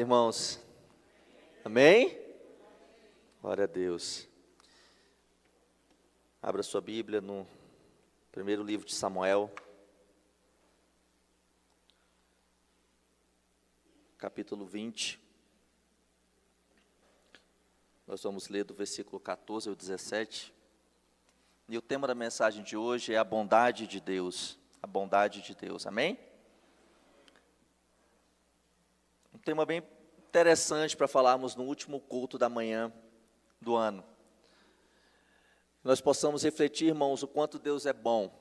irmãos? Amém? Glória a Deus. Abra sua Bíblia no primeiro livro de Samuel, capítulo 20. Nós vamos ler do versículo 14 ao 17. E o tema da mensagem de hoje é a bondade de Deus. A bondade de Deus, amém? Um tema bem interessante para falarmos no último culto da manhã do ano. Nós possamos refletir, irmãos, o quanto Deus é bom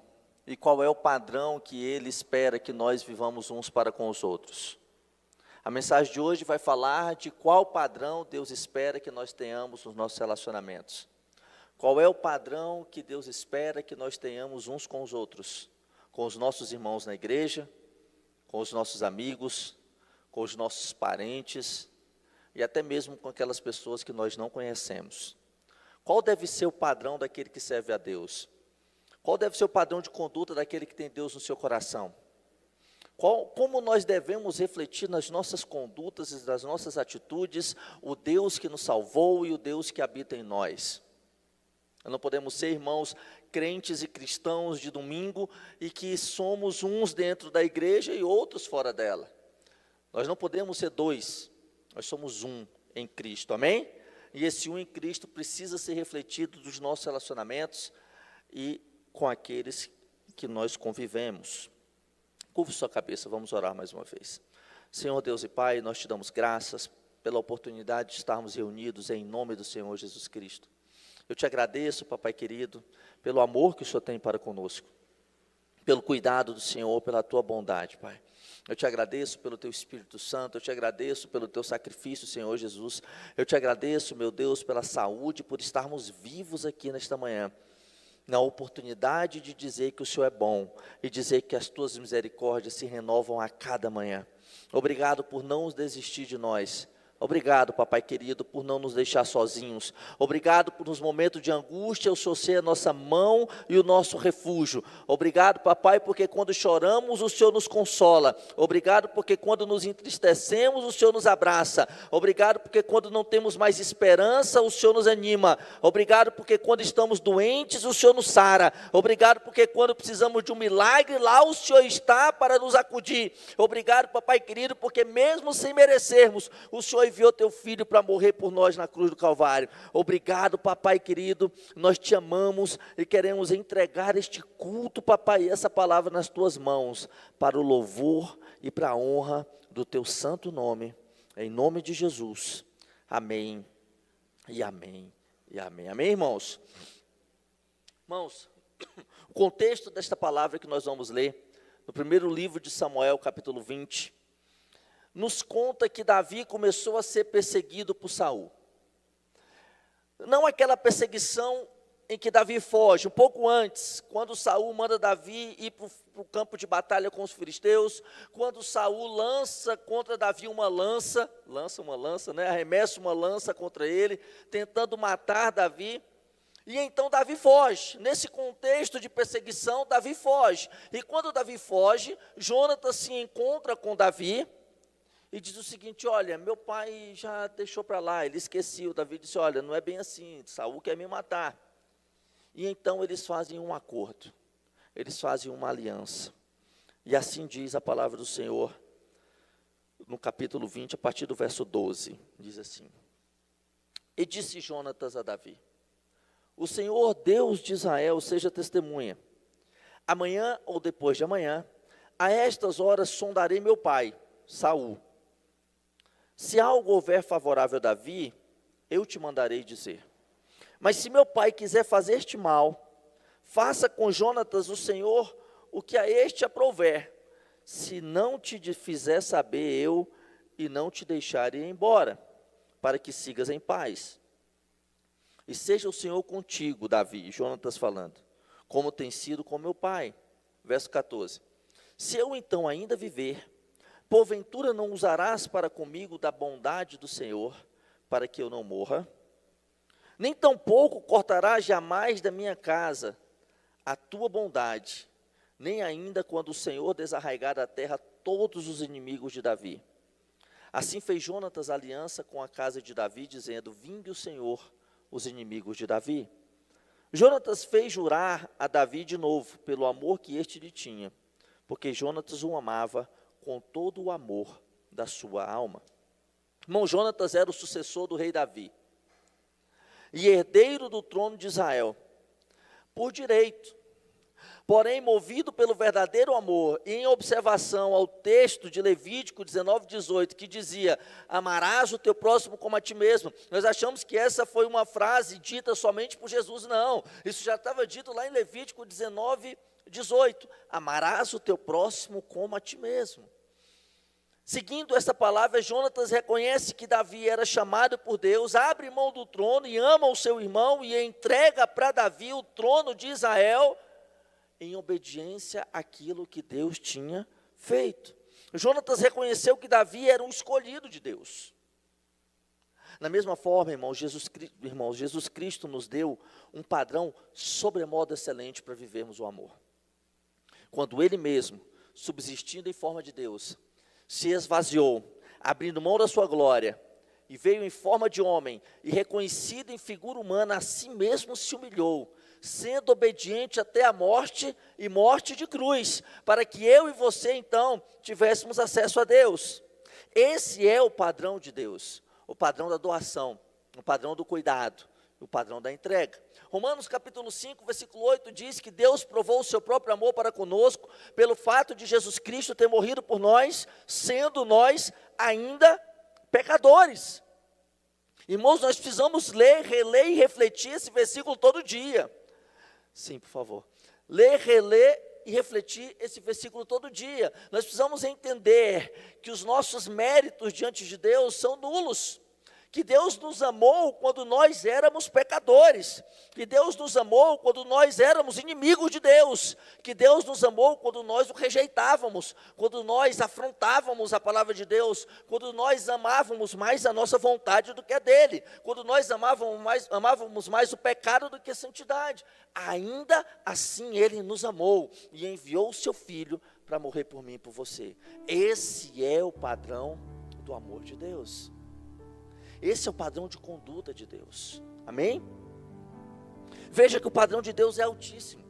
e qual é o padrão que Ele espera que nós vivamos uns para com os outros. A mensagem de hoje vai falar de qual padrão Deus espera que nós tenhamos nos nossos relacionamentos. Qual é o padrão que Deus espera que nós tenhamos uns com os outros, com os nossos irmãos na igreja, com os nossos amigos, com os nossos parentes e até mesmo com aquelas pessoas que nós não conhecemos. Qual deve ser o padrão daquele que serve a Deus? Qual deve ser o padrão de conduta daquele que tem Deus no seu coração? Como nós devemos refletir nas nossas condutas e nas nossas atitudes o Deus que nos salvou e o Deus que habita em nós? Nós não podemos ser, irmãos, crentes e cristãos de domingo e que somos uns dentro da igreja e outros fora dela. Nós não podemos ser dois, nós somos um em Cristo, amém? E esse um em Cristo precisa ser refletido nos nossos relacionamentos e com aqueles que nós convivemos. Curva sua cabeça, vamos orar mais uma vez. Senhor Deus e Pai, nós te damos graças pela oportunidade de estarmos reunidos em nome do Senhor Jesus Cristo. Eu te agradeço, papai querido, pelo amor que o Senhor tem para conosco, pelo cuidado do Senhor, pela tua bondade, Pai. Eu te agradeço pelo teu Espírito Santo, eu te agradeço pelo teu sacrifício, Senhor Jesus. Eu te agradeço, meu Deus, pela saúde, por estarmos vivos aqui nesta manhã, na oportunidade de dizer que o Senhor é bom e dizer que as tuas misericórdias se renovam a cada manhã. Obrigado por não desistir de nós. Obrigado, papai querido, por não nos deixar sozinhos. Obrigado por nos momentos de angústia, o Senhor ser a nossa mão e o nosso refúgio. Obrigado, papai, porque quando choramos, o Senhor nos consola. Obrigado porque quando nos entristecemos, o Senhor nos abraça. Obrigado porque quando não temos mais esperança, o Senhor nos anima. Obrigado porque quando estamos doentes, o Senhor nos sara. Obrigado porque quando precisamos de um milagre, lá o Senhor está para nos acudir. Obrigado, papai querido, porque mesmo sem merecermos, o Senhor enviou teu filho para morrer por nós na cruz do Calvário. Obrigado, papai querido, nós te amamos e queremos entregar este culto, papai, essa palavra nas tuas mãos, para o louvor e para a honra do teu santo nome, em nome de Jesus, amém, e amém, e amém, amém, irmãos? Irmãos, o contexto desta palavra que nós vamos ler, no primeiro livro de Samuel, capítulo 20, nos conta que Davi começou a ser perseguido por Saul. Não aquela perseguição em que Davi foge, um pouco antes, quando Saul manda Davi ir para o campo de batalha com os filisteus, quando Saul lança contra Davi uma lança, arremessa uma lança contra ele, tentando matar Davi, e então Davi foge. Nesse contexto de perseguição, Davi foge, e quando Davi foge, Jonatas se encontra com Davi, e diz o seguinte: olha, meu pai já deixou para lá, ele esqueceu. Davi disse: olha, não é bem assim, Saul quer me matar. E então eles fazem um acordo, eles fazem uma aliança. E assim diz a palavra do Senhor, no capítulo 20, a partir do verso 12, diz assim: e disse Jonatas a Davi: o Senhor Deus de Israel seja testemunha, amanhã ou depois de amanhã, a estas horas sondarei meu pai, Saul. Se algo houver favorável a Davi, eu te mandarei dizer. Mas se meu pai quiser fazer-te mal, faça com Jonatas o Senhor o que a este aprouver, se não te fizer saber eu e não te deixar ir embora, para que sigas em paz. E seja o Senhor contigo, Davi, Jonatas falando, como tem sido com meu pai. Verso 14. Se eu então ainda viver, porventura não usarás para comigo da bondade do Senhor, para que eu não morra? Nem tampouco cortarás jamais da minha casa a tua bondade, nem ainda quando o Senhor desarraigar da terra todos os inimigos de Davi. Assim fez Jonatas aliança com a casa de Davi, dizendo: vingue o Senhor os inimigos de Davi. Jonatas fez jurar a Davi de novo, pelo amor que este lhe tinha, porque Jonatas o amava com todo o amor da sua alma. Irmão, Jonatas era o sucessor do rei Davi, e herdeiro do trono de Israel, por direito. Porém, movido pelo verdadeiro amor, e em observação ao texto de Levítico 19:18, que dizia: amarás o teu próximo como a ti mesmo. Nós achamos que essa foi uma frase dita somente por Jesus. Não, isso já estava dito lá em Levítico 19:18. Amarás o teu próximo como a ti mesmo. Seguindo essa palavra, Jonatas reconhece que Davi era chamado por Deus, abre mão do trono e ama o seu irmão e entrega para Davi o trono de Israel, em obediência àquilo que Deus tinha feito. Jonatas reconheceu que Davi era um escolhido de Deus. Na mesma forma, irmãos, Jesus Cristo nos deu um padrão sobremodo excelente para vivermos o amor. Quando Ele mesmo, subsistindo em forma de Deus, se esvaziou, abrindo mão da sua glória, e veio em forma de homem, e reconhecido em figura humana, a si mesmo se humilhou, sendo obediente até a morte, e morte de cruz, para que eu e você, então, tivéssemos acesso a Deus. Esse é o padrão de Deus, o padrão da doação, o padrão do cuidado, o padrão da entrega. Romanos capítulo 5, versículo 8, diz que Deus provou o seu próprio amor para conosco, pelo fato de Jesus Cristo ter morrido por nós, sendo nós ainda pecadores. Irmãos, nós precisamos ler, reler e refletir esse versículo todo dia. Sim, por favor. Ler, reler e refletir esse versículo todo dia. Nós precisamos entender que os nossos méritos diante de Deus são nulos. Que Deus nos amou quando nós éramos pecadores. Que Deus nos amou quando nós éramos inimigos de Deus. Que Deus nos amou quando nós o rejeitávamos. Quando nós afrontávamos a palavra de Deus. Quando nós amávamos mais a nossa vontade do que a dele. Quando nós amávamos mais o pecado do que a santidade. Ainda assim Ele nos amou e enviou o seu Filho para morrer por mim e por você. Esse é o padrão do amor de Deus. Esse é o padrão de conduta de Deus. Amém? Veja que o padrão de Deus é altíssimo.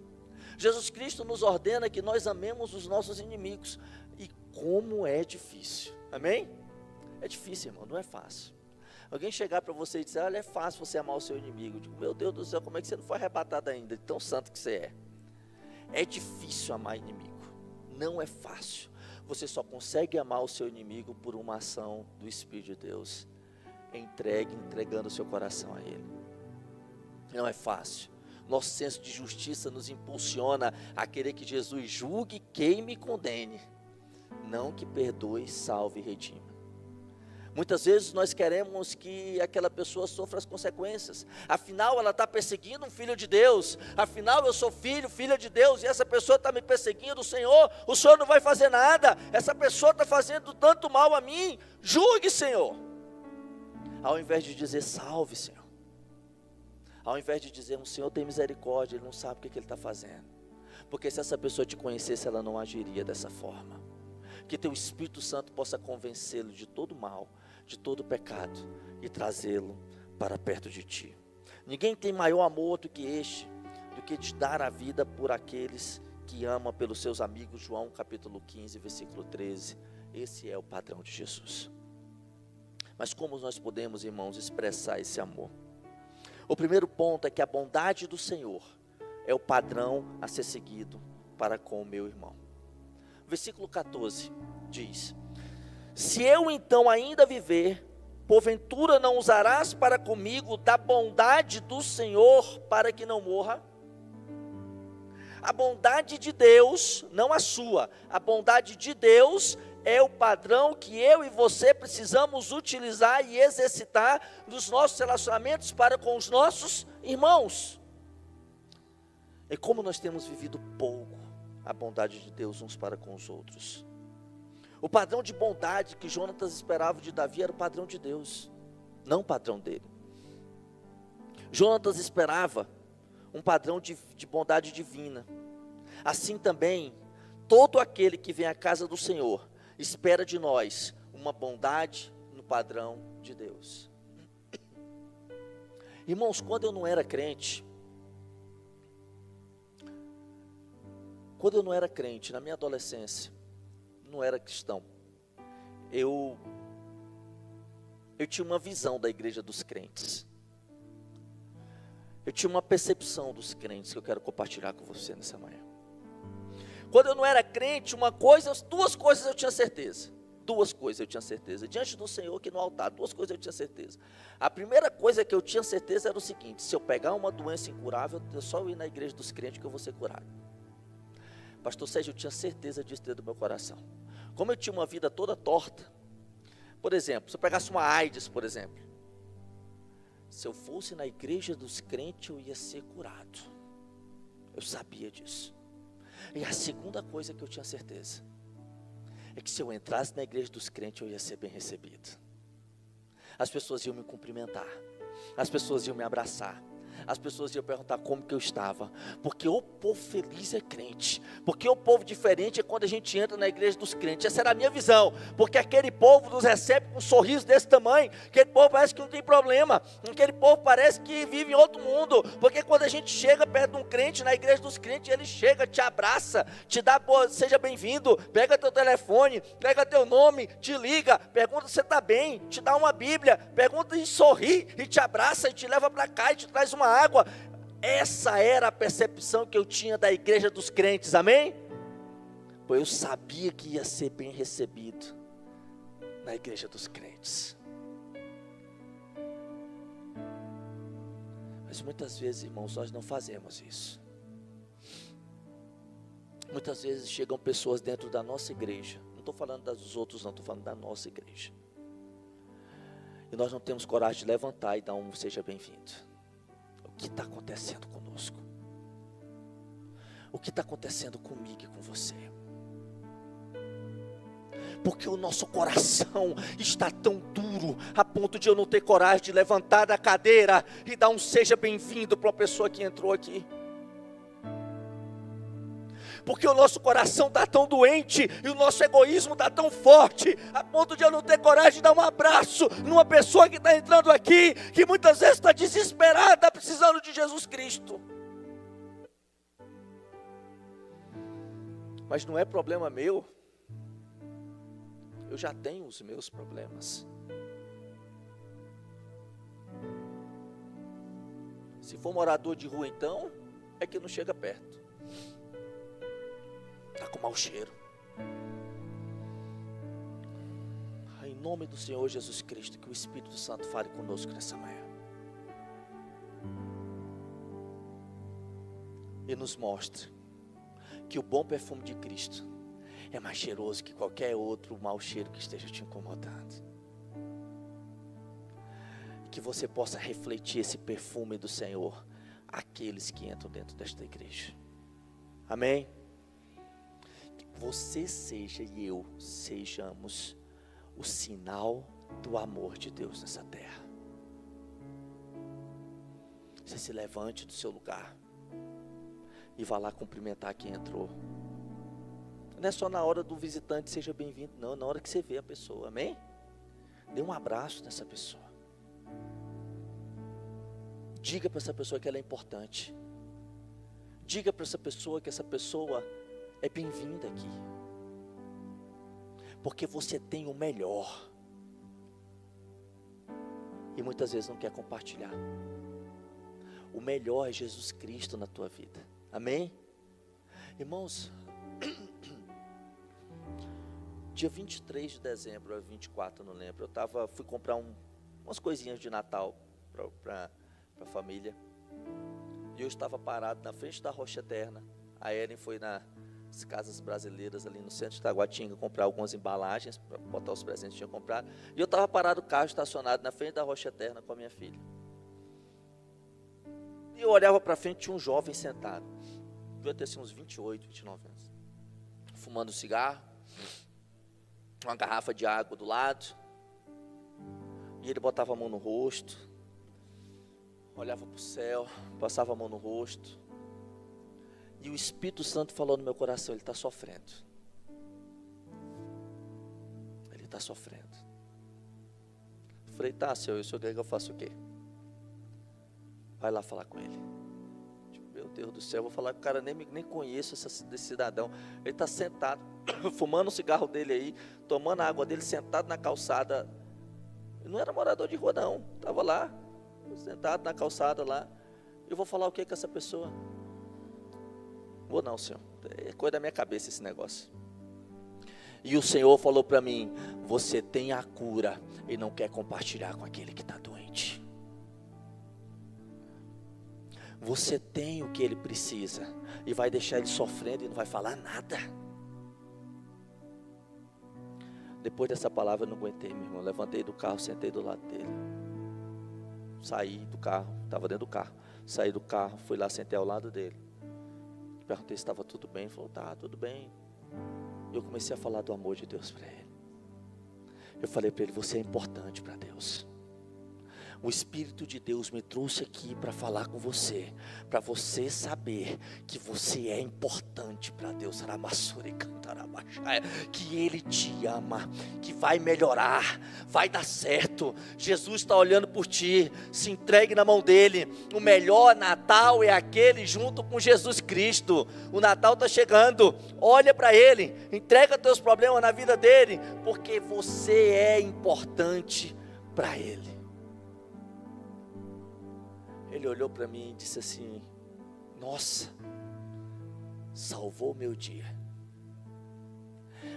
Jesus Cristo nos ordena que nós amemos os nossos inimigos. E como é difícil. Amém? É difícil, irmão, não é fácil. Alguém chegar para você e dizer: olha, é fácil você amar o seu inimigo. Eu digo: meu Deus do céu, como é que você não foi arrebatado ainda, de tão santo que você é? É difícil amar inimigo. Não é fácil. Você só consegue amar o seu inimigo por uma ação do Espírito de Deus. Entregando o seu coração a Ele. Não é fácil. Nosso senso de justiça nos impulsiona a querer que Jesus julgue, queime e condene, não que perdoe, salve e redima. Muitas vezes nós queremos que aquela pessoa sofra as consequências. Afinal, ela está perseguindo um filho de Deus. Afinal, eu sou filha de Deus, e essa pessoa está me perseguindo. O Senhor não vai fazer nada. Essa pessoa está fazendo tanto mal a mim. Julgue, Senhor. Ao invés de dizer: salve, Senhor. Ao invés de dizer: o Senhor tem misericórdia, Ele não sabe o que Ele está fazendo. Porque se essa pessoa te conhecesse, ela não agiria dessa forma. Que teu Espírito Santo possa convencê-lo de todo mal, de todo pecado, e trazê-lo para perto de ti. Ninguém tem maior amor do que este, do que de dar a vida por aqueles que ama pelos seus amigos. João capítulo 15, versículo 13. Esse é o padrão de Jesus. Mas como nós podemos, irmãos, expressar esse amor? O primeiro ponto é que a bondade do Senhor é o padrão a ser seguido para com o meu irmão. Versículo 14 diz: se eu então ainda viver, porventura não usarás para comigo da bondade do Senhor para que não morra? A bondade de Deus, não a sua, a bondade de Deus é o padrão que eu e você precisamos utilizar e exercitar nos nossos relacionamentos para com os nossos irmãos. E como nós temos vivido pouco a bondade de Deus uns para com os outros. O padrão de bondade que Jonatas esperava de Davi era o padrão de Deus, não o padrão dele. Jonatas esperava um padrão de bondade divina. Assim também, todo aquele que vem à casa do Senhor espera de nós uma bondade padrão de Deus. Irmãos, quando eu não era crente, na minha adolescência, não era cristão, eu tinha uma visão da igreja dos crentes. Eu tinha uma percepção dos crentes que eu quero compartilhar com você nessa manhã. Quando eu não era crente, duas coisas eu tinha certeza. Diante do Senhor aqui no altar, duas coisas eu tinha certeza. A primeira coisa que eu tinha certeza era o seguinte: se eu pegar uma doença incurável, eu só ir na igreja dos crentes que eu vou ser curado. Pastor Sérgio, eu tinha certeza disso dentro do meu coração. Como eu tinha uma vida toda torta, por exemplo, se eu pegasse uma AIDS, por exemplo, se eu fosse na igreja dos crentes, eu ia ser curado. Eu sabia disso. E a segunda coisa que eu tinha certeza é que se eu entrasse na igreja dos crentes, eu ia ser bem recebido. As pessoas iam me cumprimentar, as pessoas iam me abraçar, as pessoas iam perguntar como que eu estava, porque o povo feliz é crente, porque o povo diferente é quando a gente entra na igreja dos crentes. Essa era a minha visão, porque aquele povo nos recebe com um sorriso desse tamanho, aquele povo parece que não tem problema, aquele povo parece que vive em outro mundo, porque quando a gente chega perto de um crente, na igreja dos crentes, ele chega, te abraça, te dá boa, seja bem-vindo, pega teu telefone, pega teu nome, te liga, pergunta se você está bem, te dá uma Bíblia, pergunta e sorri, e te abraça, e te leva para cá, e te traz uma água. Essa era a percepção que eu tinha da igreja dos crentes, amém? Pois eu sabia que ia ser bem recebido na igreja dos crentes. Mas muitas vezes, irmãos, nós não fazemos isso. Muitas vezes chegam pessoas dentro da nossa igreja, não estou falando dos outros não, estou falando da nossa igreja, e nós não temos coragem de levantar e dar um seja bem-vindo. O que está acontecendo conosco? O que está acontecendo comigo e com você? Porque o nosso coração está tão duro, a ponto de eu não ter coragem de levantar da cadeira e dar um seja bem-vindo para uma pessoa que entrou aqui. Porque o nosso coração está tão doente, e o nosso egoísmo está tão forte, a ponto de eu não ter coragem de dar um abraço numa pessoa que está entrando aqui, que muitas vezes está desesperada, precisando de Jesus Cristo. Mas não é problema meu, eu já tenho os meus problemas. Se for morador de rua então, é que não chega perto. Está com mau cheiro. Em nome do Senhor Jesus Cristo, que o Espírito Santo fale conosco nessa manhã. E nos mostre que o bom perfume de Cristo é mais cheiroso que qualquer outro mau cheiro que esteja te incomodando. Que você possa refletir esse perfume do Senhor àqueles que entram dentro desta igreja. Amém? Você seja e eu sejamos o sinal do amor de Deus nessa terra. Você se levante do seu lugar e vá lá cumprimentar quem entrou. Não é só na hora do visitante seja bem-vindo, não, na hora que você vê a pessoa, amém? Dê um abraço nessa pessoa. Diga para essa pessoa que ela é importante. Diga para essa pessoa que essa pessoa é bem-vinda aqui, porque você tem o melhor, e muitas vezes não quer compartilhar. O melhor é Jesus Cristo na tua vida, amém? Irmãos, dia 23 de dezembro, ou 24, não lembro, fui comprar umas coisinhas de Natal para a família, e eu estava parado na frente da Rocha Eterna. A Ellen foi nas casas brasileiras ali no centro de Taguatinga comprar algumas embalagens para botar os presentes que tinha comprado, e eu estava parado, o carro estacionado na frente da Rocha Eterna com a minha filha, e eu olhava para frente, tinha um jovem sentado, devia ter assim uns 28, 29 anos, fumando cigarro, uma garrafa de água do lado, e ele botava a mão no rosto, olhava para o céu, passava a mão no rosto, e o Espírito Santo falou no meu coração: ele está sofrendo. Ele está sofrendo. falei, tá, senhor, e o senhor quer que eu faça o quê? Vai lá falar com ele. Meu Deus do céu, eu vou falar com o cara, nem conheço desse cidadão. Ele está sentado, fumando um cigarro dele aí, tomando a água dele, sentado na calçada. Ele não era morador de rua não, estava lá, sentado na calçada lá. Eu vou falar o que com essa pessoa? Vou não, senhor, é coisa da minha cabeça esse negócio. E o Senhor falou para mim, você tem a cura e não quer compartilhar com aquele que está doente. Você tem o que ele precisa e vai deixar ele sofrendo e não vai falar nada. Depois dessa palavra eu não aguentei, meu irmão. Levantei do carro, sentei do lado dele. Saí do carro, estava dentro do carro. Saí do carro, fui lá, sentei ao lado dele. Perguntei se estava tudo bem. Ele falou, tá, tudo bem. E eu comecei a falar do amor de Deus para ele. Eu falei para ele, você é importante para Deus. O Espírito de Deus me trouxe aqui para falar com você, para você saber que você é importante para Deus, que Ele te ama, que vai melhorar, vai dar certo. Jesus está olhando por ti, se entregue na mão dele. O melhor Natal é aquele junto com Jesus Cristo. O Natal está chegando, olha para Ele, entrega teus problemas na vida dele, porque você é importante para Ele. Ele olhou para mim e disse assim, nossa, salvou meu dia.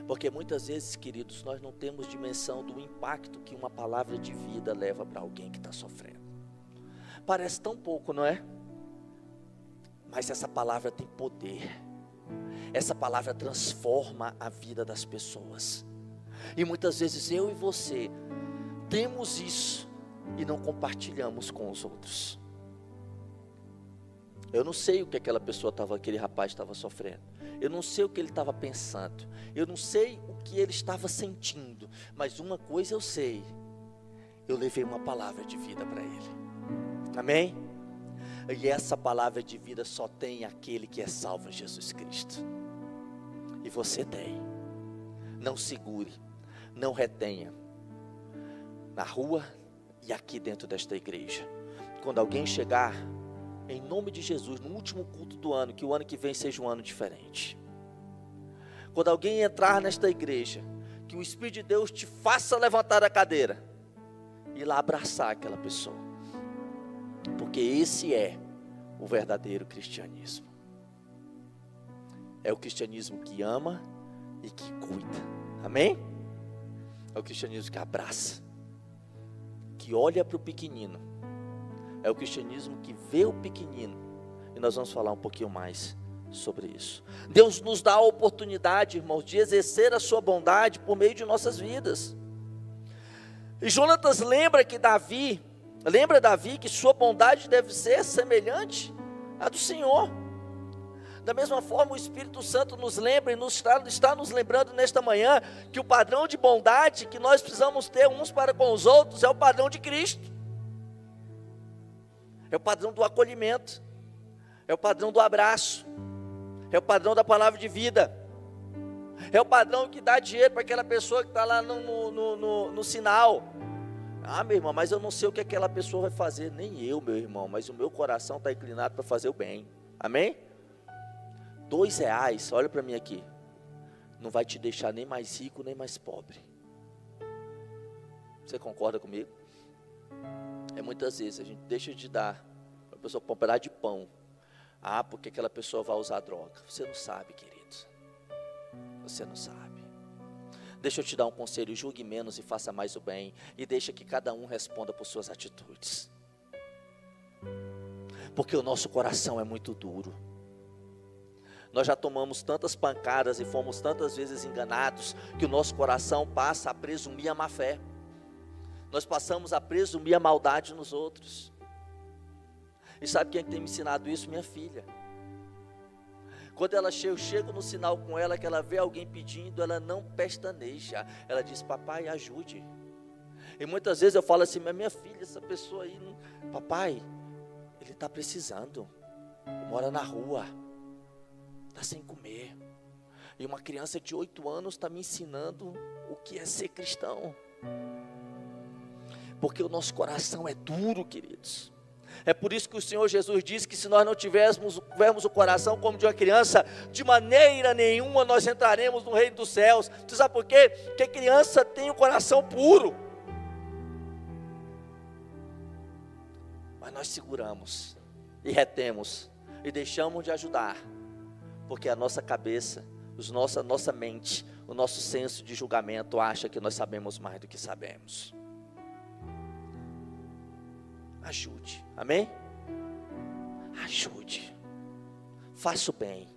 Porque muitas vezes, queridos, nós não temos dimensão do impacto que uma palavra de vida leva para alguém que está sofrendo. Parece tão pouco, não é? Mas essa palavra tem poder. Essa palavra transforma a vida das pessoas. E muitas vezes eu e você temos isso e não compartilhamos com os outros. Eu não sei o que aquele rapaz estava sofrendo. Eu não sei o que ele estava pensando. Eu não sei o que ele estava sentindo. Mas uma coisa eu sei. Eu levei uma palavra de vida para ele. Amém? E essa palavra de vida só tem aquele que é salvo em Jesus Cristo. E você tem. Não segure. Não retenha. Na rua e aqui dentro desta igreja. Quando alguém chegar, em nome de Jesus, no último culto do ano, que o ano que vem seja um ano diferente. Quando alguém entrar nesta igreja, que o Espírito de Deus te faça levantar a cadeira e ir lá abraçar aquela pessoa. Porque esse é o verdadeiro cristianismo. É o cristianismo que ama e que cuida. Amém? É o cristianismo que abraça, que olha para o pequenino. É o cristianismo que vê o pequenino. E nós vamos falar um pouquinho mais sobre isso. Deus nos dá a oportunidade, irmãos, de exercer a sua bondade por meio de nossas vidas. E Jonatas lembra Davi que sua bondade deve ser semelhante à do Senhor. Da mesma forma, o Espírito Santo nos lembra e está nos lembrando nesta manhã que o padrão de bondade que nós precisamos ter uns para com os outros é o padrão de Cristo. É o padrão do acolhimento, é o padrão do abraço, é o padrão da palavra de vida, é o padrão que dá dinheiro para aquela pessoa que está lá no sinal. Ah, meu irmão, mas eu não sei o que aquela pessoa vai fazer. Nem eu, meu irmão, mas o meu coração está inclinado para fazer o bem. Amém? R$2, olha para mim aqui, não vai te deixar nem mais rico, nem mais pobre. Você concorda comigo? Muitas vezes a gente deixa de dar para a pessoa comprar de pão. Ah, porque aquela pessoa vai usar droga. Você não sabe, querido. Você não sabe. Deixa eu te dar um conselho, julgue menos e faça mais o bem. E deixa que cada um responda por suas atitudes. Porque o nosso coração é muito duro. Nós já tomamos tantas pancadas e fomos tantas vezes enganados, que o nosso coração passa a presumir a má fé. Nós passamos a presumir a maldade nos outros. E sabe quem tem me ensinado isso? Minha filha. Quando eu chego no sinal com ela, que ela vê alguém pedindo, ela não pestaneja. Ela diz, papai, ajude. E muitas vezes eu falo assim, mas minha filha, essa pessoa aí, papai, ele está precisando. Mora na rua. Está sem comer. E uma criança de 8 anos está me ensinando o que é ser cristão. porque o nosso coração é duro, queridos. É por isso que o Senhor Jesus disse que se nós não tivermos o coração como de uma criança, de maneira nenhuma nós entraremos no reino dos céus. Você sabe por quê? Porque criança tem o coração puro. Mas nós seguramos e retemos e deixamos de ajudar, porque a nossa cabeça, a nossa mente, o nosso senso de julgamento acha que nós sabemos mais do que sabemos. Ajude, amém? Ajude, faça o bem,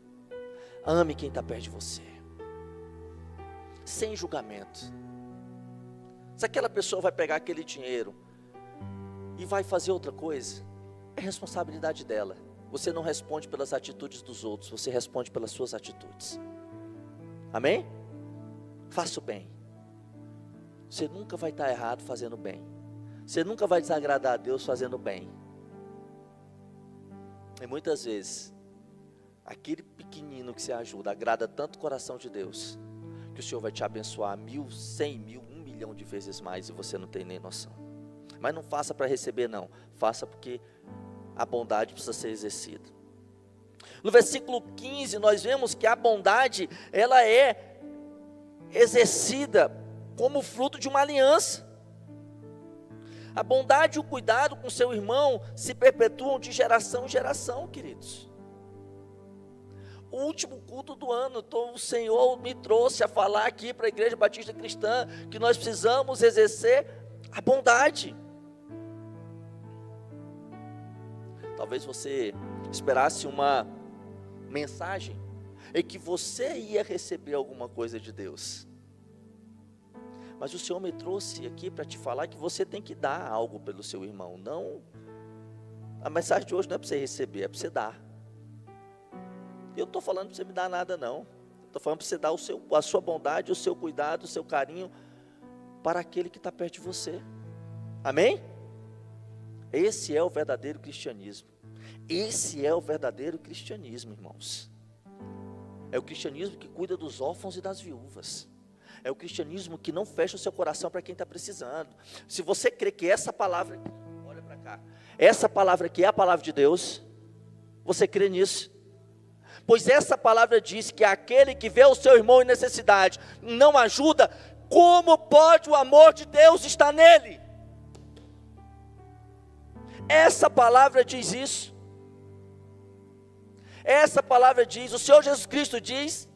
ame quem está perto de você, sem julgamento. Se aquela pessoa vai pegar aquele dinheiro e vai fazer outra coisa, é responsabilidade dela. Você não responde pelas atitudes dos outros, você responde pelas suas atitudes, amém? Faça o bem, você nunca vai estar errado fazendo bem. Você nunca vai desagradar a Deus fazendo bem. E muitas vezes, aquele pequenino que você ajuda, agrada tanto o coração de Deus, que o Senhor vai te abençoar 1.000, 100.000, 1 milhão de vezes mais, e você não tem nem noção. Mas não faça para receber não, faça porque a bondade precisa ser exercida. No versículo 15, nós vemos que a bondade, ela é exercida como fruto de uma aliança. A bondade e o cuidado com seu irmão se perpetuam de geração em geração, queridos. O último culto do ano, então o Senhor me trouxe a falar aqui para a Igreja Batista Cristã, que nós precisamos exercer a bondade. Talvez você esperasse uma mensagem em que você ia receber alguma coisa de Deus. Mas o Senhor me trouxe aqui para te falar que você tem que dar algo pelo seu irmão. Não, a mensagem de hoje não é para você receber, é para você dar. Eu não estou falando para você me dar nada não. Estou falando para você dar a sua bondade, o seu cuidado, o seu carinho para aquele que está perto de você. Amém? Esse é o verdadeiro cristianismo. Esse é o verdadeiro cristianismo, irmãos. É o cristianismo que cuida dos órfãos e das viúvas. É o cristianismo que não fecha o seu coração para quem está precisando. Se você crê que essa palavra, olha para cá, essa palavra aqui é a palavra de Deus, você crê nisso? Pois essa palavra diz que aquele que vê o seu irmão em necessidade, não ajuda, como pode o amor de Deus estar nele? Essa palavra diz isso. Essa palavra diz, o Senhor Jesus Cristo diz,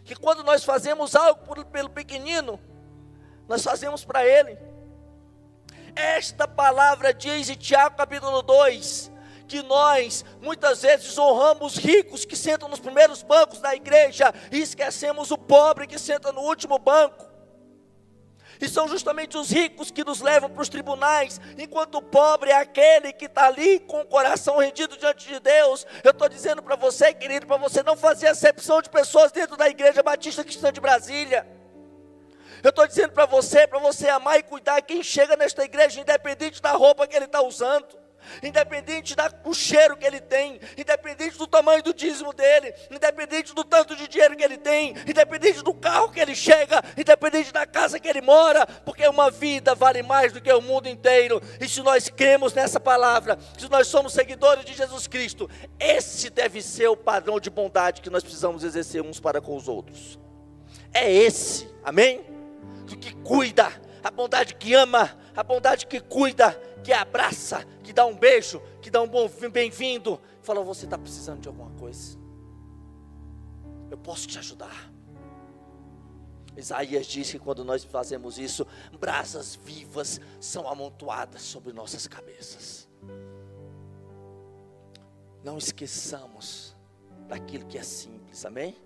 que quando nós fazemos algo pelo pequenino, nós fazemos para ele. Esta palavra diz em Tiago capítulo 2, que nós muitas vezes honramos os ricos que sentam nos primeiros bancos da igreja, e esquecemos o pobre que senta no último banco. E são justamente os ricos que nos levam para os tribunais, enquanto o pobre é aquele que está ali com o coração rendido diante de Deus. Eu estou dizendo para você, querido, para você não fazer acepção de pessoas dentro da Igreja Batista Cristã de Brasília. Eu estou dizendo para você amar e cuidar quem chega nesta igreja, independente da roupa que ele está usando, independente do cheiro que ele tem, independente do tamanho do dízimo dele, independente do tanto de dinheiro que ele tem, independente do carro que ele chega, independente da casa que ele mora, porque uma vida vale mais do que o mundo inteiro. E se nós cremos nessa palavra, se nós somos seguidores de Jesus Cristo, esse deve ser o padrão de bondade que nós precisamos exercer uns para com os outros. É esse, amém? Do que cuida, a bondade que ama, a bondade que cuida, que abraça, que dá um beijo, que dá um bom bem-vindo. Fala, você está precisando de alguma coisa? Eu posso te ajudar. Isaías diz que quando nós fazemos isso, brasas vivas são amontoadas sobre nossas cabeças. Não esqueçamos daquilo que é simples, amém?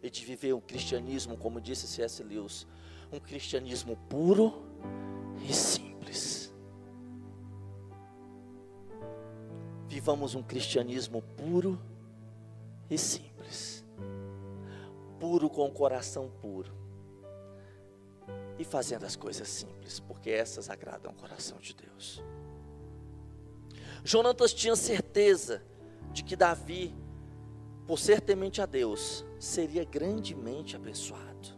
E de viver um cristianismo, como disse C.S. Lewis, um cristianismo puro e simples. Vivamos um cristianismo puro e simples. Puro com o coração puro. E fazendo as coisas simples, porque essas agradam o coração de Deus. Jonatas tinha certeza de que Davi, por ser temente a Deus, seria grandemente abençoado.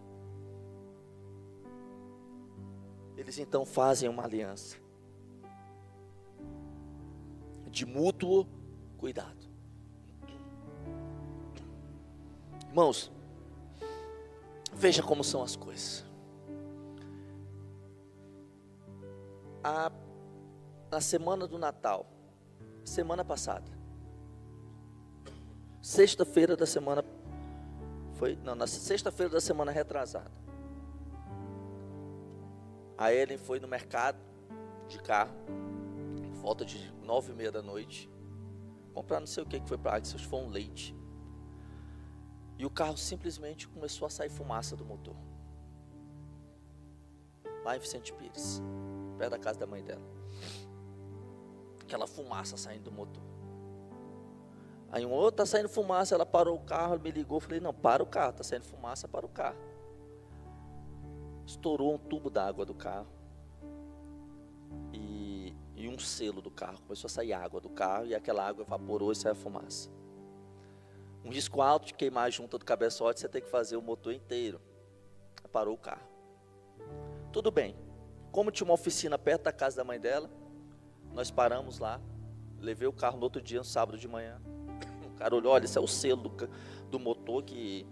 Eles então fazem uma aliança de mútuo cuidado. Irmãos, veja como são as coisas. Na semana do Natal, semana passada, sexta-feira da semana, na sexta-feira da semana retrasada, a Ellen foi no mercado de carro, volta de 9h30 da noite, comprar não sei o que foi para Axel, foi um leite. E o carro simplesmente começou a sair fumaça do motor. Lá em Vicente Pires, perto da casa da mãe dela. Aquela fumaça saindo do motor. Aí um outro, tá saindo fumaça, ela parou o carro, me ligou, falei, não, para o carro, tá saindo fumaça, para o carro. Estourou um tubo d'água do carro. E um selo do carro, começou a sair água do carro, e aquela água evaporou e saiu a fumaça. Um risco alto de queimar a junta do cabeçote, você tem que fazer o motor inteiro. Parou o carro. Tudo bem. Como tinha uma oficina perto da casa da mãe dela, nós paramos lá, levei o carro no outro dia, no sábado de manhã. O cara olhou, olha, esse é o selo do motor que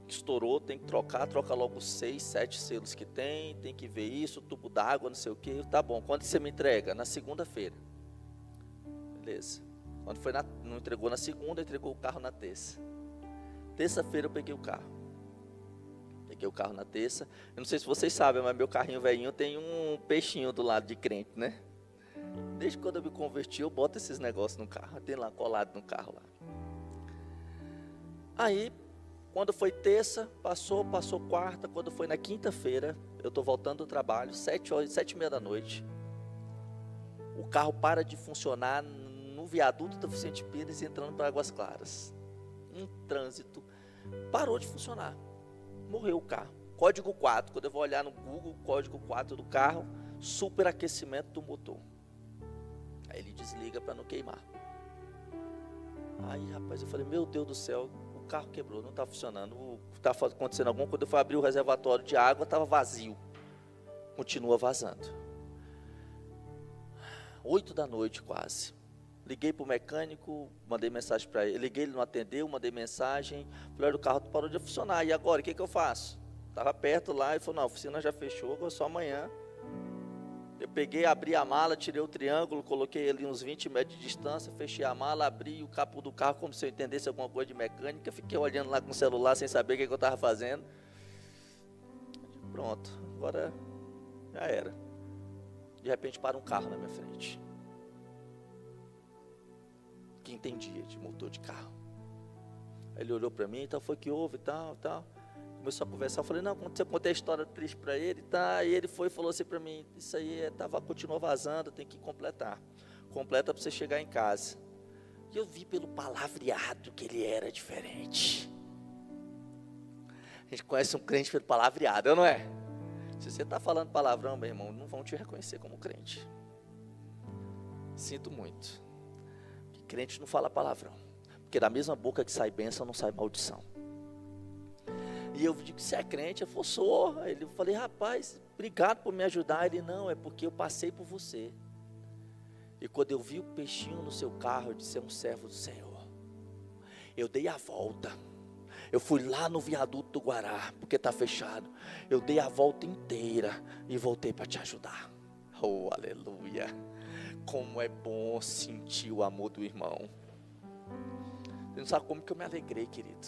estourou, tem que trocar, troca logo 6, 7 selos que tem que ver isso, tubo d'água, não sei o que. Tá bom, quando você me entrega? Na segunda-feira. Beleza. Quando foi não entregou na segunda, entregou o carro na terça. Terça-feira eu peguei o carro. Peguei o carro na terça. Eu não sei se vocês sabem, mas meu carrinho velhinho tem um peixinho do lado de crente, né? Desde quando eu me converti, eu boto esses negócios no carro. Tem lá colado no carro lá. Aí, quando foi terça, passou quarta. Quando foi na quinta-feira, eu estou voltando do trabalho, 7h30 da noite. O carro para de funcionar no viaduto da Vicente Pires, entrando para Águas Claras. Um trânsito. Parou de funcionar. Morreu o carro. Código 4. Quando eu vou olhar no Google, código 4 do carro, superaquecimento do motor. Aí ele desliga para não queimar. Aí, rapaz, eu falei, meu Deus do céu, o carro quebrou, não está funcionando. Está acontecendo alguma coisa. Quando eu fui abrir o reservatório de água, estava vazio. Continua vazando. 8 da noite quase. Liguei para o mecânico, mandei mensagem para ele. Liguei, ele não atendeu, mandei mensagem. Falei, olha, o carro parou de funcionar. E agora, o que eu faço? Estava perto lá, ele falou, não, a oficina já fechou, agora só amanhã. Eu peguei, abri a mala, tirei o triângulo, coloquei ali uns 20 metros de distância, fechei a mala, abri o capô do carro como se eu entendesse alguma coisa de mecânica. Fiquei olhando lá com o celular sem saber o que eu estava fazendo. Pronto, agora já era. De repente para um carro na minha frente. Que entendia de motor de carro. Aí ele olhou para mim, tal, foi que houve, tal. Começou a conversar, eu falei, não, eu contei a história triste para ele, tá? E ele foi e falou assim para mim, isso aí continuou vazando, tem que completar. Completa para você chegar em casa. E eu vi pelo palavreado que ele era diferente. A gente conhece um crente pelo palavreado, não é? Se você está falando palavrão, meu irmão, não vão te reconhecer como crente. Sinto muito. Crente não fala palavrão, porque da mesma boca que sai bênção, não sai maldição. E eu digo, você é crente? Eu falei, sou. Aí eu falei, rapaz, obrigado por me ajudar. Ele, não, é porque eu passei por você. E quando eu vi o peixinho no seu carro, eu disse, é um servo do Senhor. Eu dei a volta. Eu fui lá no viaduto do Guará, porque está fechado. Eu dei a volta inteira e voltei para te ajudar. Oh, aleluia. Como é bom sentir o amor do irmão. Você não sabe como que eu me alegrei, querido.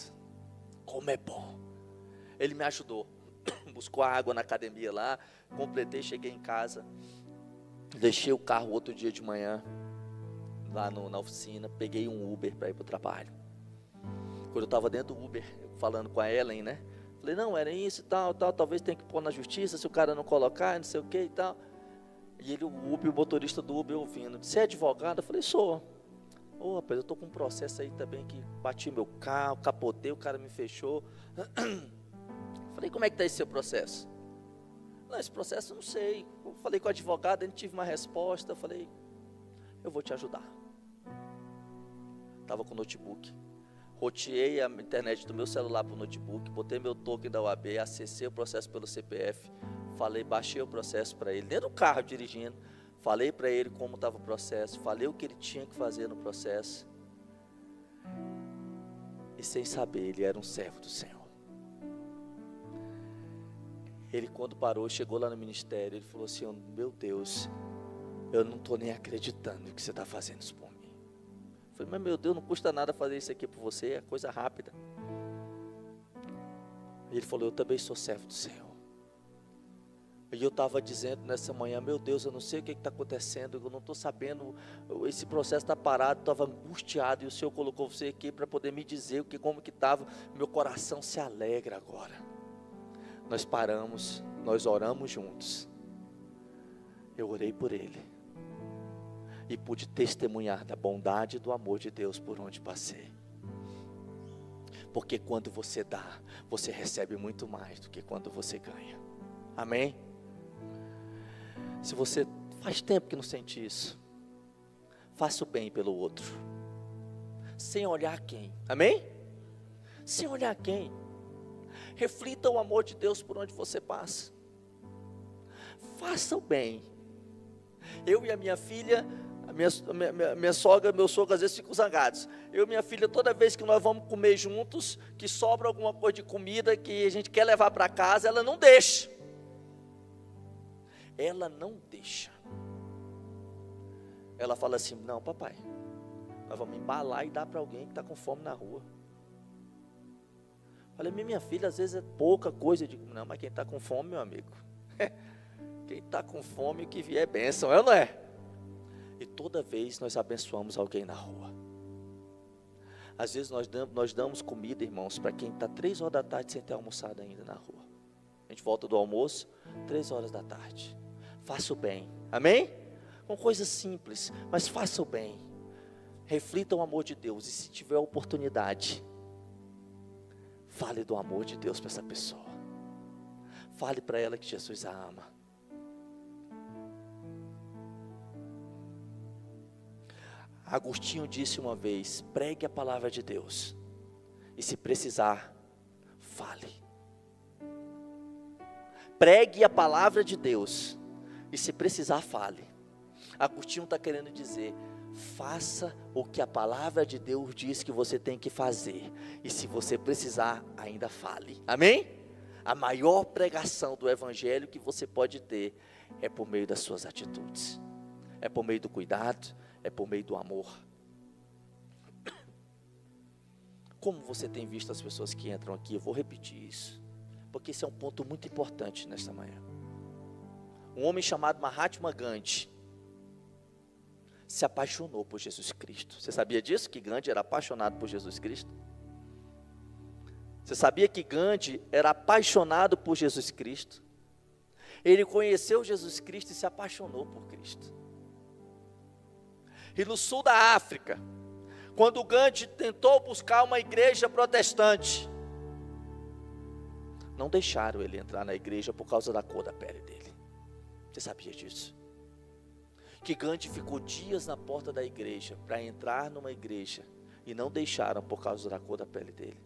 Como é bom. Ele me ajudou. Buscou água na academia lá. Completei, cheguei em casa. Deixei o carro outro dia de manhã. Lá na oficina. Peguei um Uber para ir para o trabalho. Quando eu estava dentro do Uber, falando com a Ellen, né? Falei, não, era isso e tal. Talvez tenha que pôr na justiça se o cara não colocar, não sei o que e tal. E ele, o motorista do Uber ouvindo, disse, você é advogado? Eu falei, sou. Ô, rapaz, eu estou com um processo aí também que bati meu carro, capotei, o cara me fechou. Falei, como é que está esse seu processo? Não, esse processo eu não sei. Eu falei com o advogado, a gente tive uma resposta. Eu falei, eu vou te ajudar. Estava com o notebook. Roteei a internet do meu celular para o notebook, botei meu token da OAB, acessei o processo pelo CPF, falei, baixei o processo para ele, dentro do carro dirigindo, falei para ele como estava o processo, falei o que ele tinha que fazer no processo, e sem saber, ele era um servo do Senhor. Ele, quando parou, chegou lá no ministério, ele falou assim: meu Deus, eu não estou nem acreditando no que você está fazendo isso por mim. Eu falei: mas meu Deus, não custa nada fazer isso aqui por você, é coisa rápida. Ele falou: eu também sou servo do Senhor. E eu estava dizendo nessa manhã: meu Deus, eu não sei o que está acontecendo, eu não estou sabendo, esse processo está parado, estava angustiado, e o Senhor colocou você aqui para poder me dizer como que estava. Meu coração se alegra agora. Nós paramos, nós oramos juntos. Eu orei por ele e pude testemunhar da bondade e do amor de Deus por onde passei. Porque quando você dá, você recebe muito mais do que quando você ganha. Amém? Se você faz tempo que não sente isso, faça o bem pelo outro, sem olhar quem. Amém? Sem olhar quem. Reflita o amor de Deus por onde você passa. Faça o bem. Eu e a minha filha, minha sogra, meu sogro às vezes ficam zangados. Eu e minha filha, toda vez que nós vamos comer juntos, que sobra alguma coisa de comida que a gente quer levar para casa, ela não deixa. Ela não deixa. Ela fala assim: não, papai, nós vamos embalar e dar para alguém que está com fome na rua. Falei: minha filha, às vezes é pouca coisa. Eu digo: não, mas quem está com fome, meu amigo, quem está com fome, o que vier é bênção, é ou não é? E toda vez nós abençoamos alguém na rua. Às vezes nós damos comida, irmãos, para quem está 3 horas da tarde sem ter almoçado ainda na rua. A gente volta do almoço, 3 horas da tarde. Faça o bem, amém? Com coisas simples, mas faça o bem. Reflita o amor de Deus, e se tiver a oportunidade, fale do amor de Deus para essa pessoa. Fale para ela que Jesus a ama. Agostinho disse uma vez: pregue a palavra de Deus, e se precisar, fale. Pregue a palavra de Deus, e se precisar, fale. Agostinho está querendo dizer: faça o que a palavra de Deus diz que você tem que fazer, e se você precisar, ainda fale. Amém? A maior pregação do evangelho que você pode ter é por meio das suas atitudes, é por meio do cuidado, é por meio do amor. Como você tem visto as pessoas que entram aqui? Eu vou repetir isso, porque esse é um ponto muito importante nesta manhã. Um homem chamado Mahatma Gandhi se apaixonou por Jesus Cristo. Você sabia disso? Que Gandhi era apaixonado por Jesus Cristo? Você sabia que Gandhi era apaixonado por Jesus Cristo? Ele conheceu Jesus Cristo e se apaixonou por Cristo. E no sul da África, quando Gandhi tentou buscar uma igreja protestante, não deixaram ele entrar na igreja por causa da cor da pele dele. Você sabia disso? Que Gandhi ficou dias na porta da igreja para entrar numa igreja, e não deixaram por causa da cor da pele dele.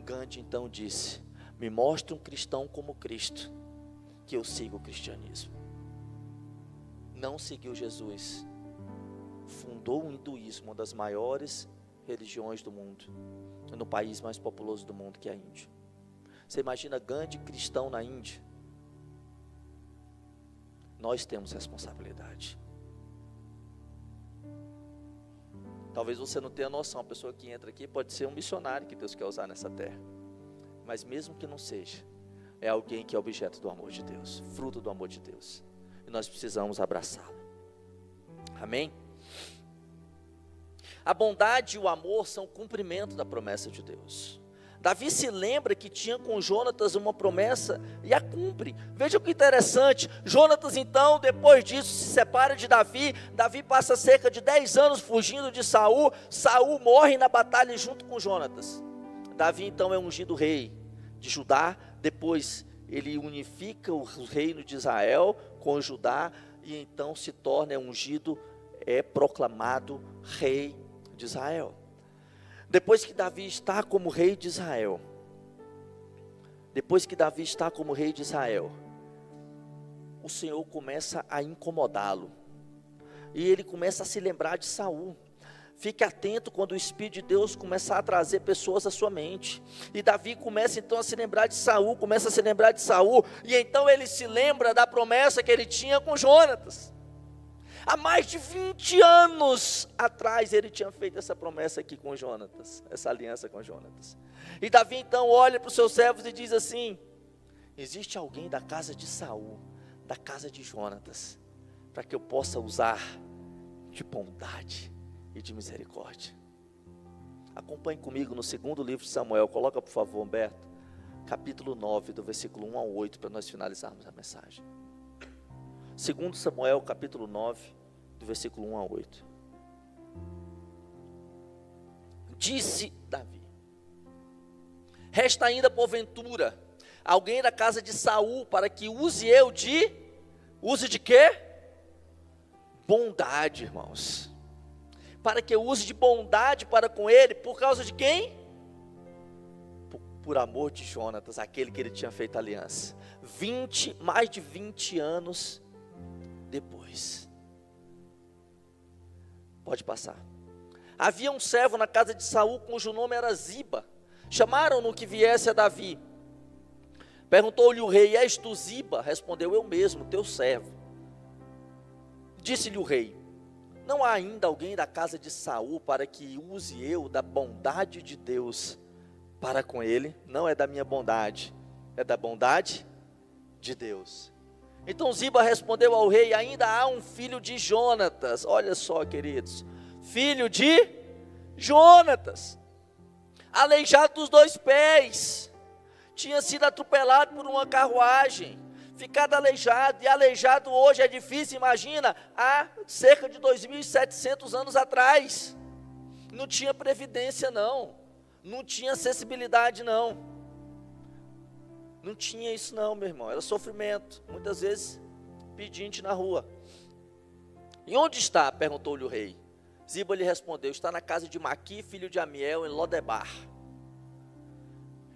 Gandhi então disse: me mostre um cristão como Cristo, que eu siga o cristianismo. Não seguiu Jesus, fundou o hinduísmo, uma das maiores religiões do mundo, no país mais populoso do mundo, que é a Índia. Você imagina Gandhi cristão na Índia? Nós temos responsabilidade. Talvez você não tenha noção, a pessoa que entra aqui pode ser um missionário que Deus quer usar nessa terra, mas mesmo que não seja, é alguém que é objeto do amor de Deus, fruto do amor de Deus, e nós precisamos abraçá-lo. Amém? A bondade e o amor são o cumprimento da promessa de Deus. Davi se lembra que tinha com Jonatas uma promessa e a cumpre. Veja que interessante, Jonatas então, depois disso, se separa de Davi. Davi passa cerca de 10 anos fugindo de Saul. Saul morre na batalha junto com Jonatas. Davi então é ungido rei de Judá. Depois ele unifica o reino de Israel com Judá, e então se torna ungido, é proclamado rei de Israel. Depois que Davi está como rei de Israel, depois que Davi está como rei de Israel, o Senhor começa a incomodá-lo. E ele começa a se lembrar de Saul. Fique atento quando o Espírito de Deus começar a trazer pessoas à sua mente. E Davi começa então a se lembrar de Saul, e então ele se lembra da promessa que ele tinha com Jonatas. Há mais de 20 anos atrás ele tinha feito essa promessa aqui com Jonatas, essa aliança com Jonatas. E Davi então olha para os seus servos e diz assim: existe alguém da casa de Saul, da casa de Jonatas, para que eu possa usar de bondade e de misericórdia. Acompanhe comigo no segundo livro de Samuel. Coloca por favor, Humberto, capítulo 9, do versículo 1 ao 8, para nós finalizarmos a mensagem. Segundo Samuel, capítulo 9, do versículo 1 ao 8. Disse Davi: resta ainda porventura alguém da casa de Saul, para que use de quê? Bondade, irmãos. Para que eu use de bondade para com ele, por causa de quem? Por amor de Jonatas, aquele que ele tinha feito aliança. Mais de 20 anos depois. Pode passar. Havia um servo na casa de Saul, cujo nome era Ziba. Chamaram-no que viesse a Davi. Perguntou-lhe o rei: és tu Ziba? Respondeu: eu mesmo, teu servo. Disse-lhe o rei: não há ainda alguém da casa de Saul para que use eu da bondade de Deus para com ele? Não é da minha bondade, é da bondade de Deus. Então Ziba respondeu ao rei: ainda há um filho de Jonatas. Olha só, queridos, filho de Jonatas, aleijado dos 2 pés, tinha sido atropelado por uma carruagem, ficado aleijado, e aleijado hoje é difícil, imagina, há cerca de 2.700 anos atrás, não tinha previdência não tinha acessibilidade não tinha isso não, meu irmão, era sofrimento, muitas vezes pedinte na rua. E onde está? Perguntou-lhe o rei. Ziba lhe respondeu: está na casa de Maqui, filho de Amiel, em Lodebar.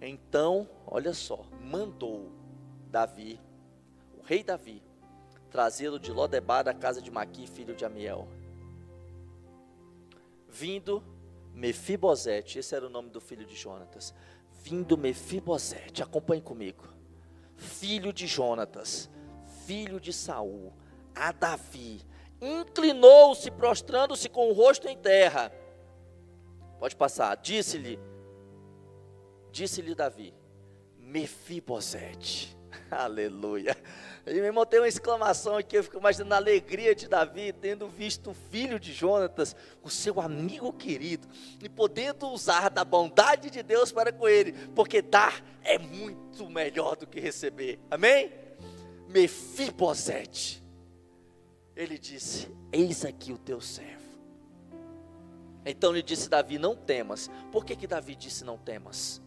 Então, olha só, mandou Davi, o rei Davi, trazê-lo de Lodebar, da casa de Maqui, filho de Amiel. Vindo Mefibosete, esse era o nome do filho de Jonatas. Vindo Mefibosete, acompanhe comigo, filho de Jonatas, filho de Saul, a Davi, inclinou-se, prostrando-se com o rosto em terra. Pode passar. Disse-lhe Davi: Mefibosete. Aleluia. E meu irmão, tem uma exclamação aqui, eu fico imaginando a alegria de Davi, tendo visto o filho de Jonatas, o seu amigo querido, e podendo usar da bondade de Deus para com ele, porque dar é muito melhor do que receber, amém? Mefibosete, ele disse: eis aqui o teu servo. Então lhe disse Davi: não temas. Por que Davi disse não temas?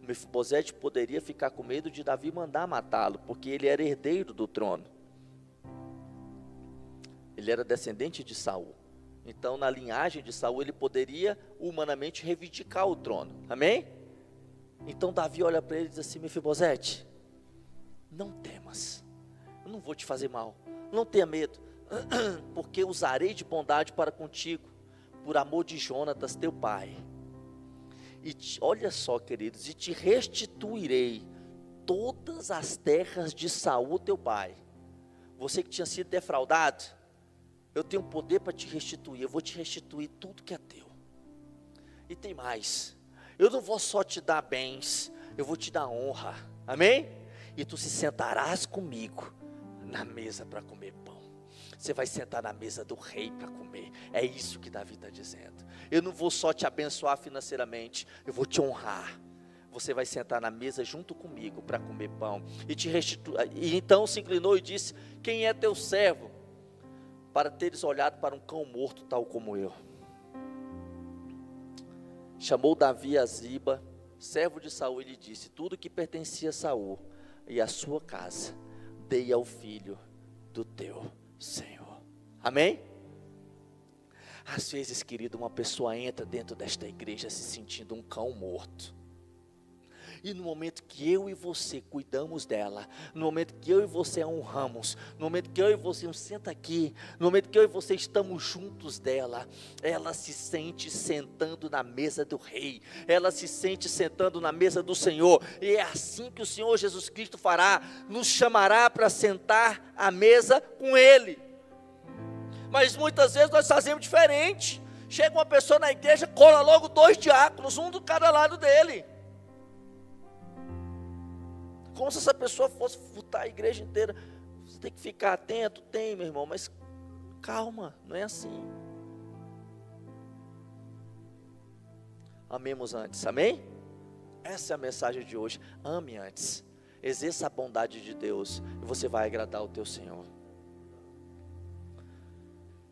Mefibosete poderia ficar com medo de Davi mandar matá-lo, porque ele era herdeiro do trono. Ele era descendente de Saul. Então, na linhagem de Saul, ele poderia humanamente reivindicar o trono. Amém? Então Davi olha para ele e diz assim: Mefibosete, não temas, eu não vou te fazer mal, não tenha medo, porque usarei de bondade para contigo, por amor de Jonatas teu pai. Olha só, queridos, e te restituirei todas as terras de Saul teu pai. Você que tinha sido defraudado, eu tenho poder para te restituir. Eu vou te restituir tudo que é teu. E tem mais, eu não vou só te dar bens, eu vou te dar honra, amém? E tu se sentarás comigo na mesa para comer pão. Você vai sentar na mesa do rei para comer. É isso que Davi está dizendo. Eu não vou só te abençoar financeiramente, eu vou te honrar. Você vai sentar na mesa junto comigo para comer pão. E então se inclinou e disse: quem é teu servo, para teres olhado para um cão morto tal como eu? Chamou Davi a Ziba, servo de Saul, e lhe disse: tudo que pertencia a Saul e a sua casa, dei ao filho do teu Senhor. Amém? Às vezes, querido, uma pessoa entra dentro desta igreja se sentindo um cão morto. E no momento que eu e você cuidamos dela, no momento que eu e você a honramos, no momento que eu e você senta aqui, no momento que eu e você estamos juntos dela, ela se sente sentando na mesa do Rei, ela se sente sentando na mesa do Senhor, e é assim que o Senhor Jesus Cristo fará, nos chamará para sentar à mesa com Ele. Mas muitas vezes nós fazemos diferente. Chega uma pessoa na igreja, cola logo 2 diáconos, um do cada lado dele. Como se essa pessoa fosse futar a igreja inteira. Você tem que ficar atento, tem, meu irmão, mas calma, não é assim. Amemos antes, amém? Essa é a mensagem de hoje. Ame antes, exerça a bondade de Deus, e você vai agradar o teu Senhor.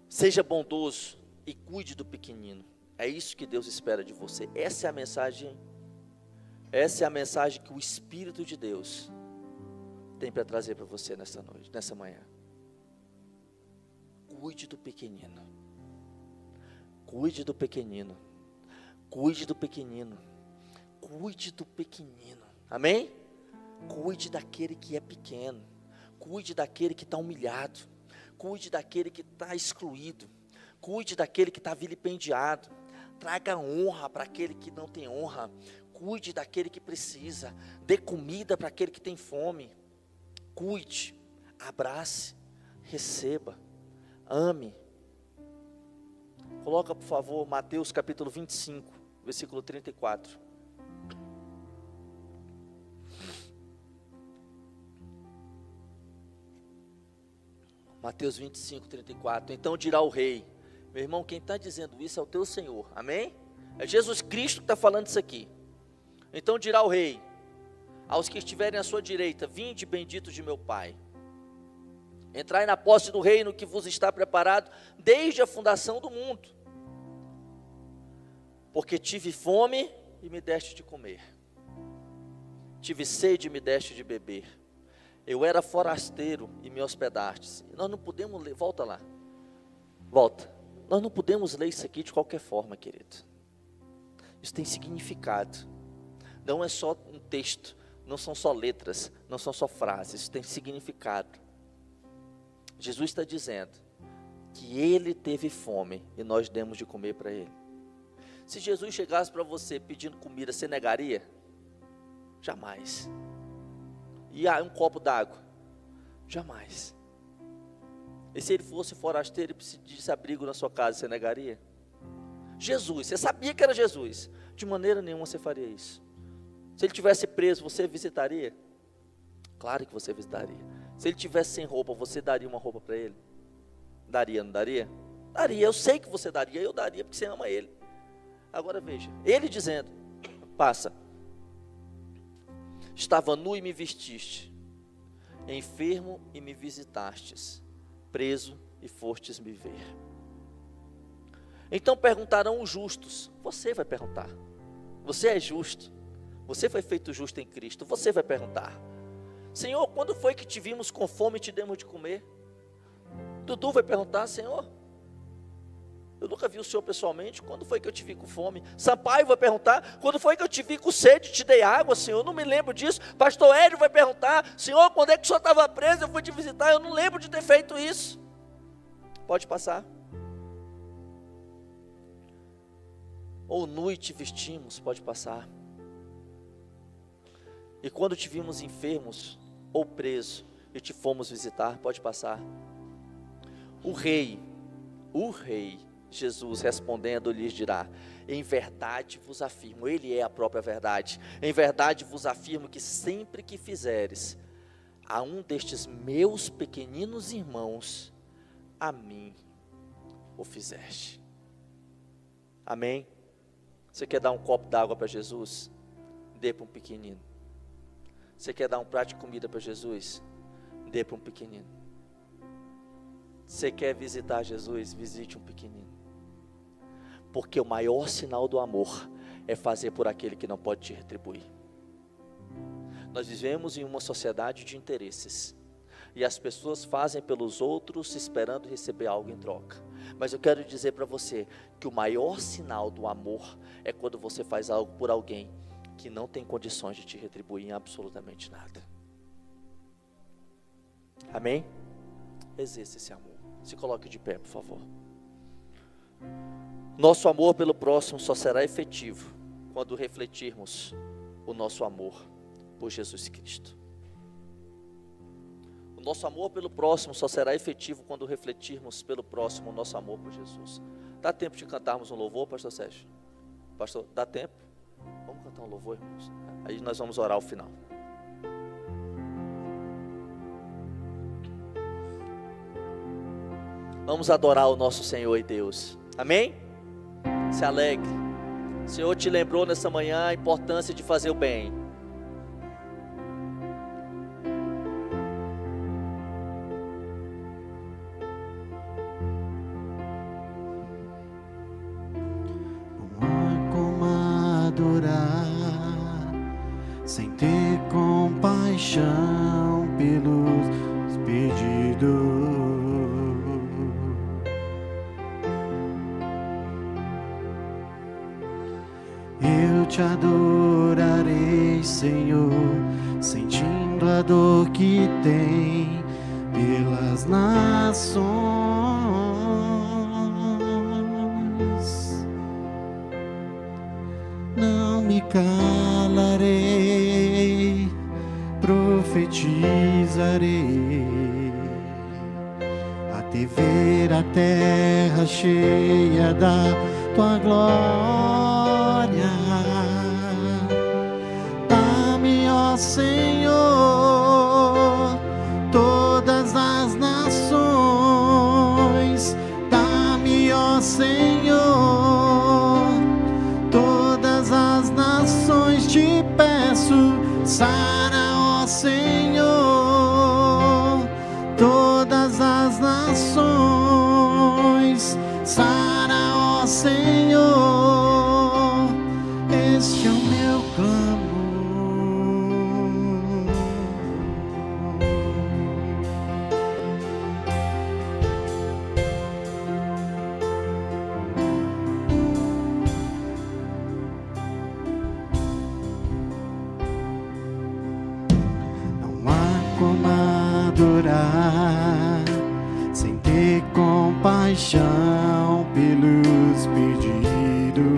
Seja bondoso e cuide do pequenino. É isso que Deus espera de você. Essa é a mensagem que o Espírito de Deus tem para trazer para você nessa noite, nessa manhã. Cuide do pequenino. Cuide do pequenino. Cuide do pequenino. Cuide do pequenino. Amém? Cuide daquele que é pequeno. Cuide daquele que está humilhado. Cuide daquele que está excluído. Cuide daquele que está vilipendiado. Traga honra para aquele que não tem honra. Cuide daquele que precisa. Dê comida para aquele que tem fome. Cuide, abrace, receba, ame. Coloca, por favor, Mateus capítulo 25, versículo 34. Mateus 25, 34. Então dirá o rei: meu irmão, quem está dizendo isso é o teu Senhor, amém? É Jesus Cristo que está falando isso aqui. Então dirá o rei aos que estiverem à sua direita: vinde, benditos de meu Pai, entrai na posse do reino que vos está preparado desde a fundação do mundo. Porque tive fome e me deste de comer, tive sede e me deste de beber, eu era forasteiro e me hospedastes. Nós não podemos ler, volta lá, volta. Nós não podemos ler isso aqui de qualquer forma, querido. Isso tem significado. Não é só um texto, não são só letras, não são só frases, isso tem significado. Jesus está dizendo que Ele teve fome e nós demos de comer para Ele. Se Jesus chegasse para você pedindo comida, você negaria? Jamais. E um copo d'água? Jamais. E se Ele fosse forasteiro e pedisse abrigo na sua casa, você negaria? Jesus, você sabia que era Jesus, de maneira nenhuma você faria isso. Se Ele tivesse preso, você visitaria? Claro que você visitaria. Se Ele tivesse sem roupa, você daria uma roupa para Ele? Daria, não daria? Daria, eu sei que você daria, eu daria, porque você ama Ele. Agora veja, Ele dizendo: passa, estava nu e me vestiste, enfermo e me visitastes, preso e fostes me ver. Então perguntarão os justos. Você vai perguntar. Você é justo. Você foi feito justo em Cristo. Você vai perguntar: Senhor, quando foi que te vimos com fome e te demos de comer? Dudu vai perguntar: Senhor, eu nunca vi o Senhor pessoalmente, quando foi que eu te vi com fome? Sampaio vai perguntar: quando foi que eu te vi com sede e te dei água, Senhor? Eu não me lembro disso. Pastor Hélio vai perguntar: Senhor, quando é que o Senhor estava preso, eu fui te visitar, eu não lembro de ter feito isso. Pode passar. Ou nu e te vestimos, pode passar. E quando te vimos enfermos ou preso e te fomos visitar, pode passar. O rei, Jesus respondendo lhes dirá: em verdade vos afirmo, Ele é a própria verdade, em verdade vos afirmo que sempre que fizeres a um destes meus pequeninos irmãos, a mim o fizeste. Amém? Você quer dar um copo d'água para Jesus? Dê para um pequenino. Você quer dar um prato de comida para Jesus? Dê para um pequenino. Você quer visitar Jesus? Visite um pequenino. Porque o maior sinal do amor é fazer por aquele que não pode te retribuir. Nós vivemos em uma sociedade de interesses, e as pessoas fazem pelos outros esperando receber algo em troca. Mas eu quero dizer para você que o maior sinal do amor é quando você faz algo por alguém que não tem condições de te retribuir em absolutamente nada. Amém? Exerça esse amor. Se coloque de pé, por favor. Nosso amor pelo próximo só será efetivo quando refletirmos o nosso amor por Jesus Cristo. O nosso amor pelo próximo só será efetivo quando refletirmos pelo próximo o nosso amor por Jesus. Dá tempo de cantarmos um louvor, pastor Sérgio? Pastor, dá tempo? Vamos cantar um louvor, irmãos? Aí nós vamos orar ao final. Vamos adorar o nosso Senhor e Deus. Amém? Se alegre. O Senhor te lembrou nessa manhã a importância de fazer o bem. Sem ter compaixão pelos perdidos, eu te adorarei, Senhor, sentindo a dor que tem pelas nações. Não me calarei, profetizarei, até ver a terra cheia da tua glória. Dá-me, ó Senhor, todas as nações. Dá-me, ó Senhor, todas as nações. Te peço, sara, ó Senhor, todas as nações. Sara, ó Senhor, este é o meu clamor. Adorar sem ter compaixão pelos perdidos.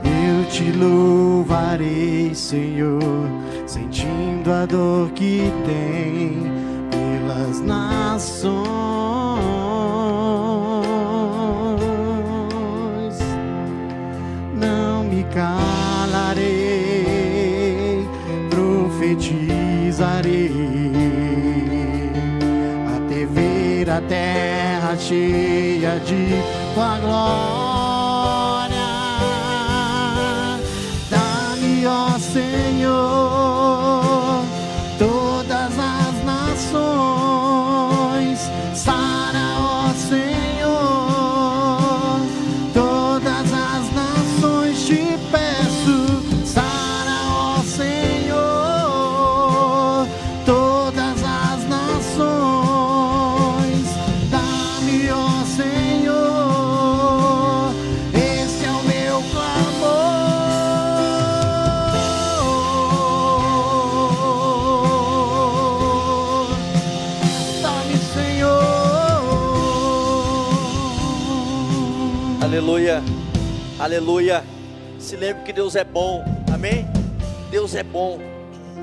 Eu te louvarei, Senhor, sentindo a dor que tem pelas nações. Calarei, profetizarei, até ver a terra cheia de tua glória. Dá-me, ó Senhor, todas as nações. Sara, ó Senhor, todas as nações. Te peço, sara, ó Senhor, todas as nações. Dá-me, ó Senhor, esse é o meu clamor. Dá-me, Senhor. Aleluia, aleluia. Se lembre que Deus é bom, amém? Deus é bom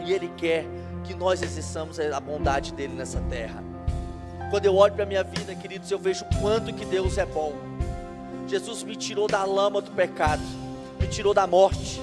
e Ele quer que nós exerçamos a bondade dEle nessa terra. Quando eu olho para a minha vida, queridos, eu vejo o quanto que Deus é bom. Jesus me tirou da lama do pecado, me tirou da morte,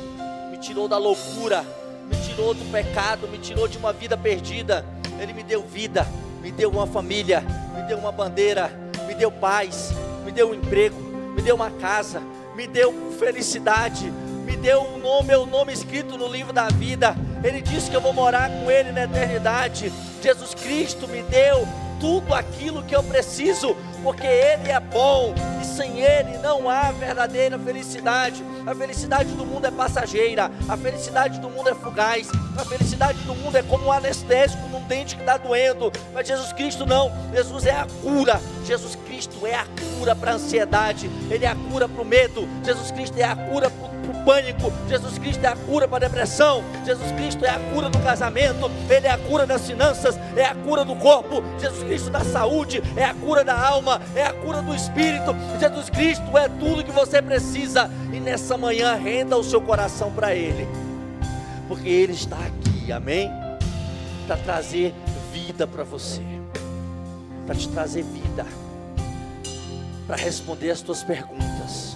me tirou da loucura, me tirou do pecado, me tirou de uma vida perdida. Ele me deu vida, me deu uma família, me deu uma bandeira, me deu paz, me deu um emprego, me deu uma casa, me deu felicidade, me deu meu nome escrito no livro da vida. Ele disse que eu vou morar com Ele na eternidade. Jesus Cristo me deu tudo aquilo que eu preciso porque Ele é bom, e sem Ele não há verdadeira felicidade. A felicidade do mundo é passageira, a felicidade do mundo é fugaz, a felicidade do mundo é como um anestésico num dente que está doendo, mas Jesus Cristo não. Jesus é a cura, Jesus Cristo é a cura para a ansiedade, Ele é a cura para o medo, Jesus Cristo é a cura para o pânico, Jesus Cristo é a cura para a depressão, Jesus Cristo é a cura do casamento, Ele é a cura das finanças, é a cura do corpo, Jesus Cristo da saúde, é a cura da alma, é a cura do espírito. Jesus Cristo é tudo que você precisa, e nessa manhã renda o seu coração para Ele, porque Ele está aqui, amém? Para trazer vida para você, para te trazer vida, para responder as tuas perguntas.